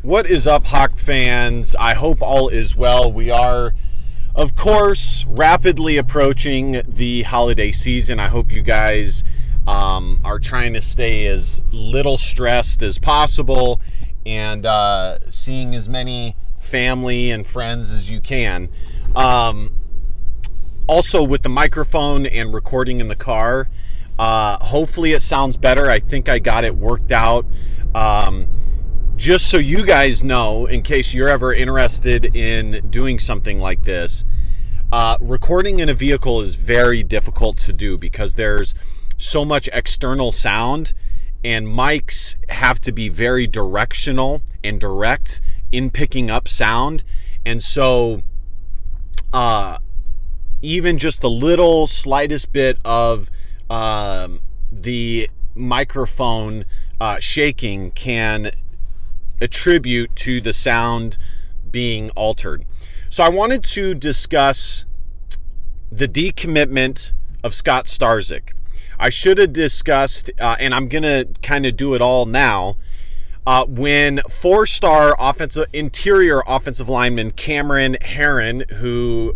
What is up, Hawk fans? I hope all is well. We are, of course, rapidly approaching the holiday season. I hope you guys are trying to stay as little stressed as possible and seeing as many family and friends as you can. Also, with the microphone and recording in the car, hopefully it sounds better. I think I got it worked out. Just so you guys know, in case you're ever interested in doing something like this, recording in a vehicle is very difficult to do because there's so much external sound, and mics have to be very directional and direct in picking up sound. And so even just the little slightest bit of the microphone shaking can attribute to the sound being altered. So I wanted to discuss the decommitment of Scott Starzyk. I should have discussed, and I'm going to kind of do it all now, when four-star interior offensive lineman Cameron Herron, who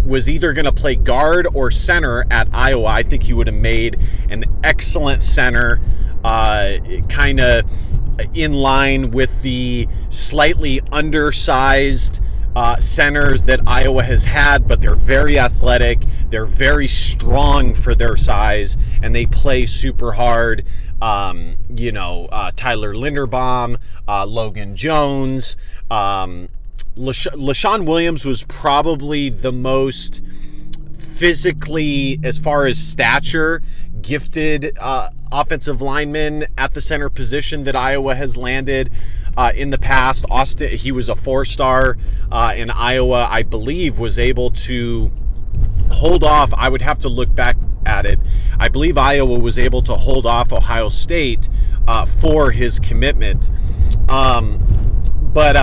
was either going to play guard or center at Iowa. I think he would have made an excellent center, kind of in line with the slightly undersized centers that Iowa has had, but they're very athletic, they're very strong for their size, and they play super hard. Tyler Linderbaum, Logan Jones, LaShawn Williams was probably the most physically, as far as stature, gifted offensive lineman at the center position that Iowa has landed in the past. Austin, he was a four-star in Iowa, I believe, was able to hold off. I would have to look back at it. I believe Iowa was able to hold off Ohio State for his commitment. But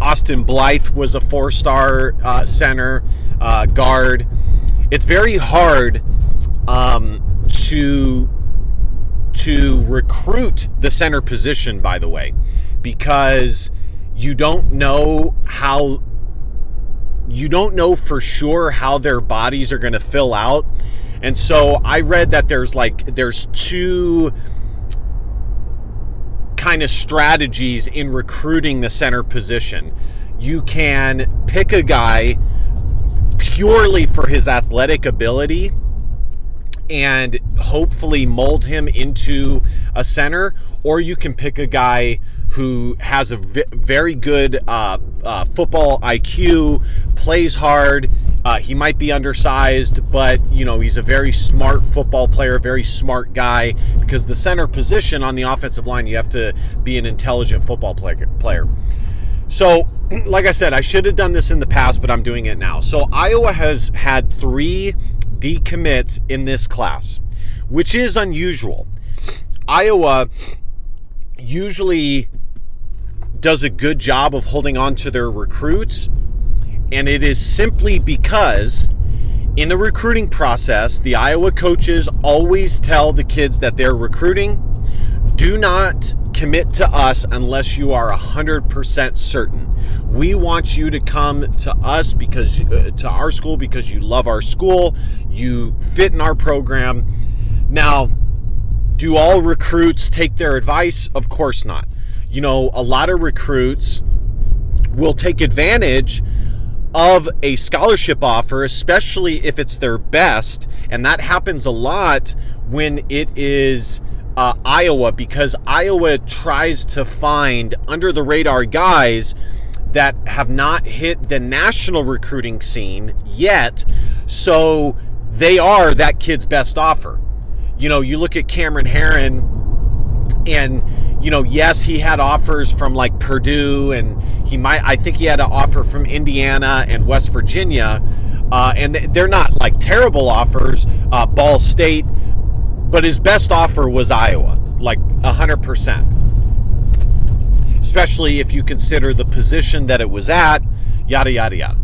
Austin Blythe was a four-star center guard. It's very hard to recruit the center position, by the way, because you don't know for sure how their bodies are going to fill out. And so I read that there's two kind of strategies in recruiting the center position. You can pick a guy purely for his athletic ability and hopefully mold him into a center, or you can pick a guy who has a very good football IQ, plays hard. He might be undersized, but he's a very smart football player, very smart guy, because the center position on the offensive line, you have to be an intelligent football player. So, like I said, I should have done this in the past, but I'm doing it now. So Iowa has had 3 decommits in this class, which is unusual. Iowa usually does a good job of holding on to their recruits, and it is simply because in the recruiting process, the Iowa coaches always tell the kids that they're recruiting, do not commit to us unless you are 100% certain. We want you to come to us to our school because you love our school, you fit in our program. Now, do all recruits take their advice? Of course not. A lot of recruits will take advantage of a scholarship offer, especially if it's their best, and that happens a lot when it is Iowa, because Iowa tries to find under-the-radar guys that have not hit the national recruiting scene yet, so they are that kid's best offer. You look at Cameron Herron, and yes, he had offers from like Purdue, and I think he had an offer from Indiana and West Virginia, and they're not like terrible offers, Ball State, but his best offer was Iowa, like 100%, especially if you consider the position that it was at, yada yada yada.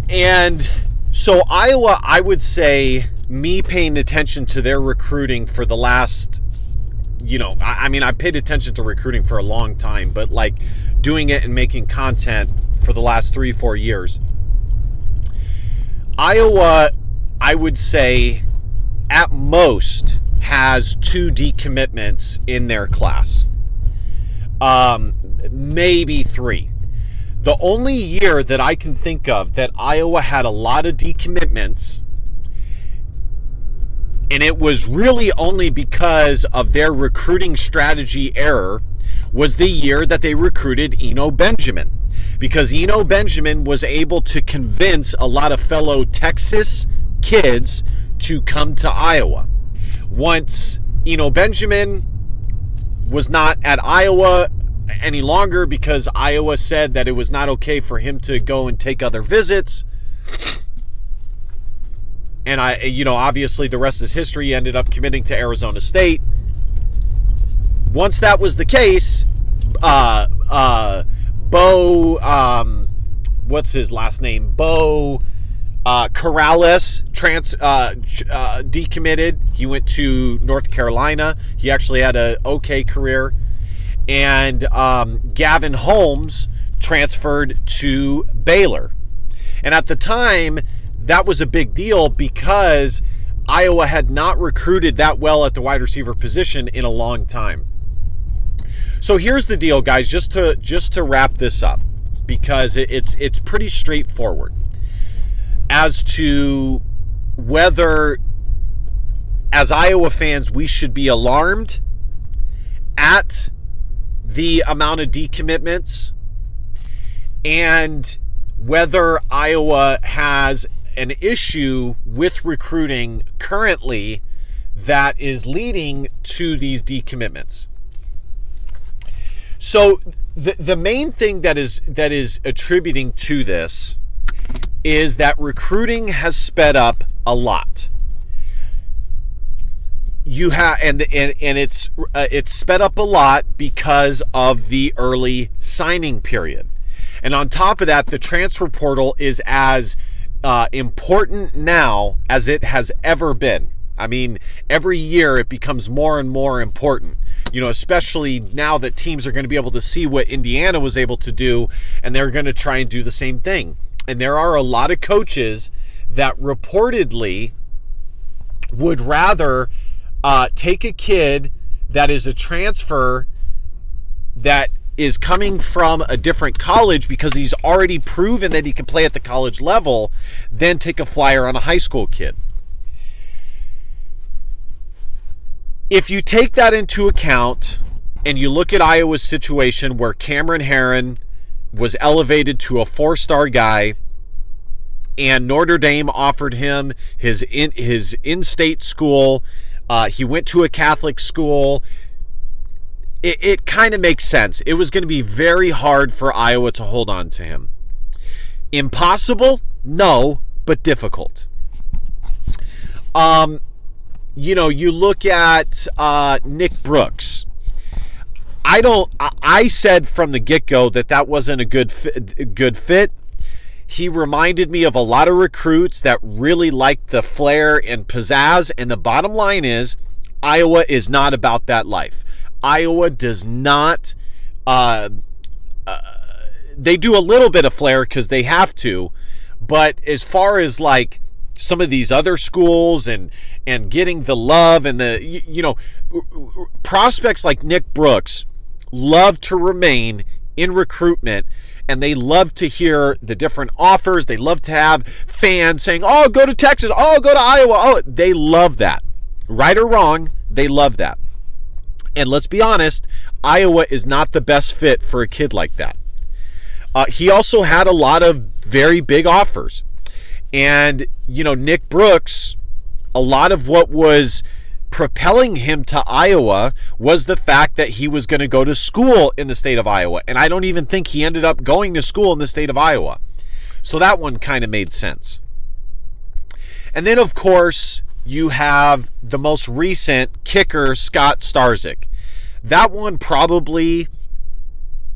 And so Iowa, I would say, me paying attention to their recruiting for the last I mean, I paid attention to recruiting for a long time, but like doing it and making content for the last 3-4 years. Iowa, I would say, at most has 2 decommitments in their class. Maybe 3. The only year that I can think of that Iowa had a lot of decommitments, and it was really only because of their recruiting strategy error, was the year that they recruited Eno Benjamin. Because Eno Benjamin was able to convince a lot of fellow Texas kids to come to Iowa. Once Eno Benjamin was not at Iowa any longer because Iowa said that it was not okay for him to go and take other visits, and obviously the rest is history. He ended up committing to Arizona State. Once that was the case, what's his last name? Bo Corrales decommitted. He went to North Carolina. He actually had an okay career. And Gavin Holmes transferred to Baylor. And at the time, that was a big deal because Iowa had not recruited that well at the wide receiver position in a long time. So here's the deal, guys, just to wrap this up, because it's pretty straightforward as to whether, as Iowa fans, we should be alarmed at the amount of decommitments, and whether Iowa has an issue with recruiting currently that is leading to these decommitments. So the main thing that is attributing to this is that recruiting has sped up a lot. You have and it's sped up a lot because of the early signing period. And on top of that, the transfer portal is as important now as it has ever been. I mean, every year it becomes more and more important, especially now that teams are going to be able to see what Indiana was able to do, and they're going to try and do the same thing. And there are a lot of coaches that reportedly would rather take a kid that is a transfer that is coming from a different college because he's already proven that he can play at the college level than take a flyer on a high school kid. If you take that into account and you look at Iowa's situation where Cameron Herron was elevated to a 4-star guy and Notre Dame offered him his in-state school, he went to a Catholic school, it kind of makes sense. It was going to be very hard for Iowa to hold on to him. Impossible? No, but difficult. You look at Nick Brooks. I said from the get-go that wasn't a good fit. He reminded me of a lot of recruits that really liked the flair and pizzazz, and the bottom line is Iowa is not about that life. Iowa does not, they do a little bit of flair because they have to, but as far as like some of these other schools and getting the love and the, prospects like Nick Brooks love to remain in recruitment, and they love to hear the different offers. They love to have fans saying, oh, go to Texas, oh, go to Iowa. Oh, they love that. Right or wrong, they love that. And let's be honest, Iowa is not the best fit for a kid like that. He also had a lot of very big offers. And, Nick Brooks, a lot of what was propelling him to Iowa was the fact that he was going to go to school in the state of Iowa. And I don't even think he ended up going to school in the state of Iowa. So that one kind of made sense. And then, of course, you have the most recent kicker, Scott Starzik. That one probably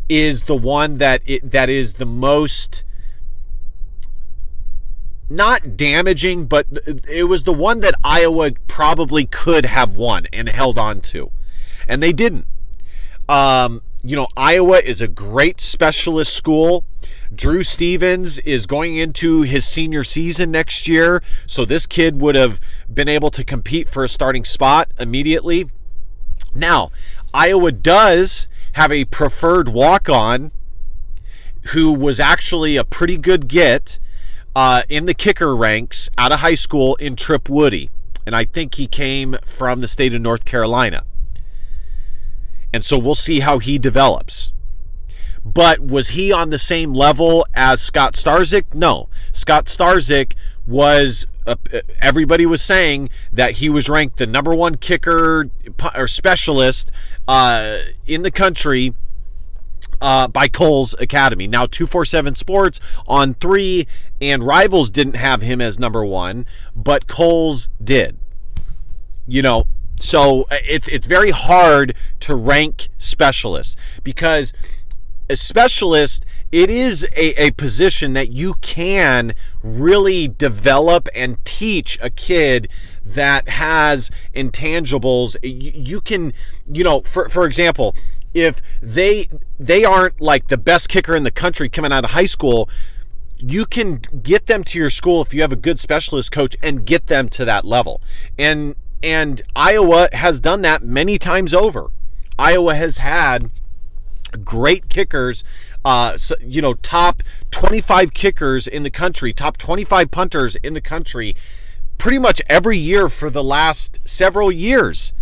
is the one that is the most, not damaging, but it was the one that Iowa probably could have won and held on to. and they didn't. Iowa is a great specialist school. Drew Stevens is going into his senior season next year, so this kid would have been able to compete for a starting spot immediately. Now, Iowa does have a preferred walk-on who was actually a pretty good get in the kicker ranks out of high school in Trip Woody. And I think he came from the state of North Carolina. And so we'll see how he develops. But was he on the same level as Scott Starzyk? No. Scott Starzyk was, everybody was saying that he was ranked the number one kicker or specialist in the country by Cole's Academy. Now, 247 Sports on 3 and Rivals didn't have him as number one, but Cole's did. So it's very hard to rank specialists, because a specialist, it is a position that you can really develop and teach a kid that has intangibles. You can, for example, if they aren't like the best kicker in the country coming out of high school, you can get them to your school if you have a good specialist coach and get them to that level. And Iowa has done that many times over. Iowa has had great kickers, top 25 kickers in the country, top 25 punters in the country, pretty much every year for the last several years.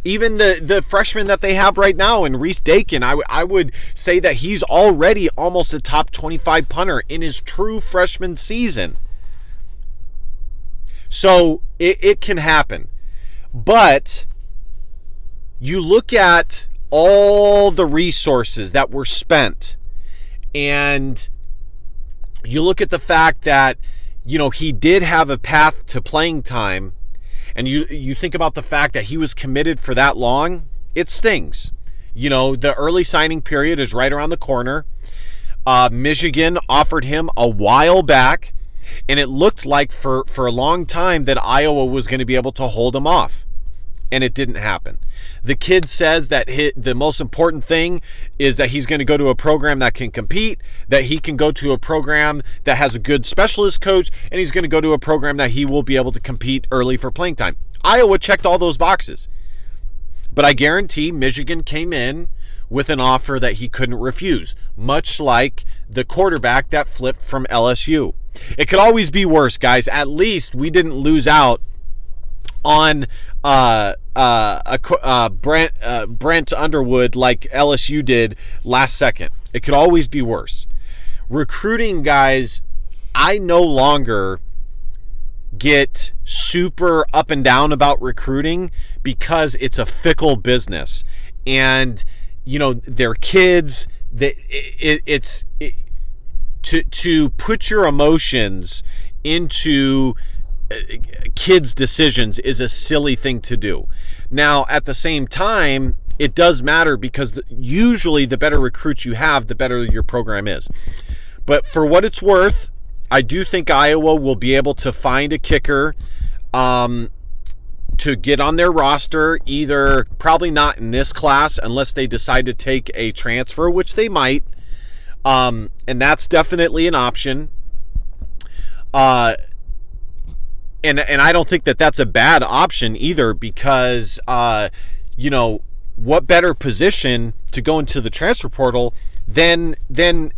Even the freshman that they have right now in Reese Dakin, I would say that he's already almost a top 25 punter in his true freshman season. So it can happen. But you look at all the resources that were spent, and you look at the fact that, he did have a path to playing time, and you think about the fact that he was committed for that long, it stings. The early signing period is right around the corner. Michigan offered him a while back, and it looked like for a long time that Iowa was going to be able to hold him off. And it didn't happen. The kid says that the most important thing is that he's going to go to a program that can compete, that he can go to a program that has a good specialist coach, and he's going to go to a program that he will be able to compete early for playing time. Iowa checked all those boxes. But I guarantee Michigan came in with an offer that he couldn't refuse, much like the quarterback that flipped from LSU. It could always be worse, guys. At least we didn't lose out on Brent Underwood like LSU did last second. It could always be worse. Recruiting, guys, I no longer get super up and down about recruiting because it's a fickle business. And, they're kids. To put your emotions into kids' decisions is a silly thing to do. Now, at the same time, it does matter, because usually the better recruits you have, the better your program is. But for what it's worth, I do think Iowa will be able to find a kicker to get on their roster, either probably not in this class unless they decide to take a transfer, which they might. And that's definitely an option. And I don't think that that's a bad option either, because, what better position to go into the transfer portal than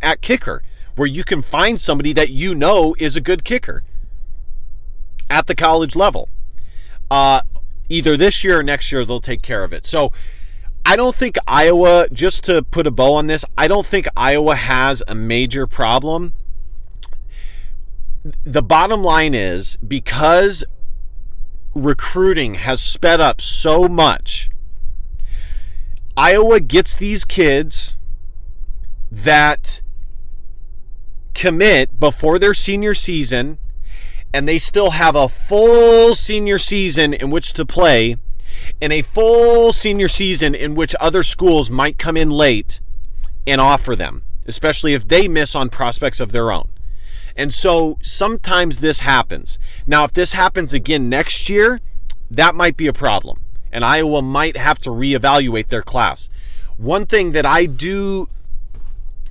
at kicker, where you can find somebody that is a good kicker at the college level. Either this year or next year, they'll take care of it. So I don't think Iowa, just to put a bow on this, I don't think Iowa has a major problem. The bottom line is, because recruiting has sped up so much, Iowa gets these kids that commit before their senior season, and they still have a full senior season in which to play, and a full senior season in which other schools might come in late and offer them, especially if they miss on prospects of their own. And so sometimes this happens. Now, if this happens again next year, that might be a problem. and Iowa might have to reevaluate their class. One thing that I do,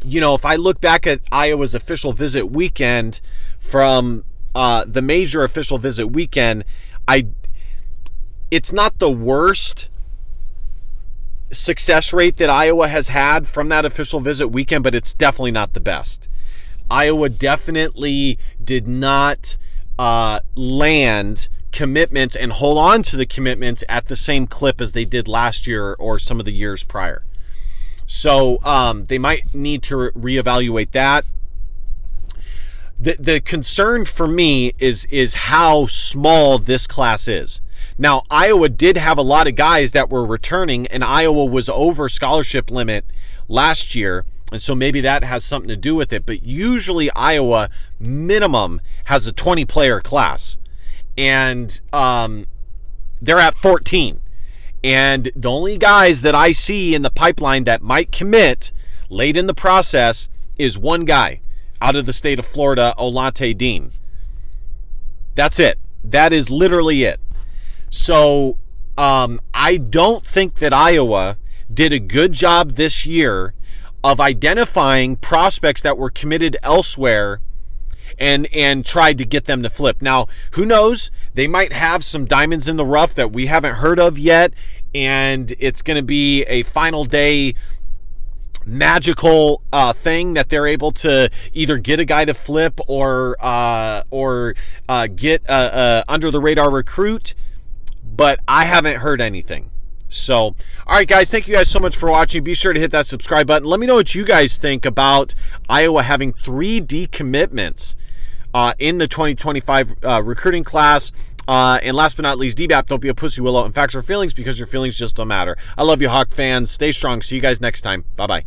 if I look back at Iowa's official visit weekend from the major official visit weekend, it's not the worst success rate that Iowa has had from that official visit weekend, but it's definitely not the best. Iowa definitely did not land commitments and hold on to the commitments at the same clip as they did last year or some of the years prior. So they might need to reevaluate that. The concern for me is how small this class is. Now, Iowa did have a lot of guys that were returning, and Iowa was over scholarship limit last year, and so maybe that has something to do with it. But usually Iowa minimum has a 20-player class, and they're at 14. And the only guys that I see in the pipeline that might commit late in the process is one guy out of the state of Florida, Olante Dean. That's it. That is literally it. So I don't think that Iowa did a good job this year of identifying prospects that were committed elsewhere and tried to get them to flip. Now, who knows? They might have some diamonds in the rough that we haven't heard of yet, and it's going to be a final day magical thing that they're able to either get a guy to flip or get under the radar recruit. But I haven't heard anything. So, all right, guys, thank you guys so much for watching. Be sure to hit that subscribe button. Let me know what you guys think about Iowa having 3 decommitments in the 2025 recruiting class. And last but not least, DBAP, don't be a pussy willow and facts or feelings, because your feelings just don't matter. I love you, Hawk fans. Stay strong. See you guys next time. Bye-bye.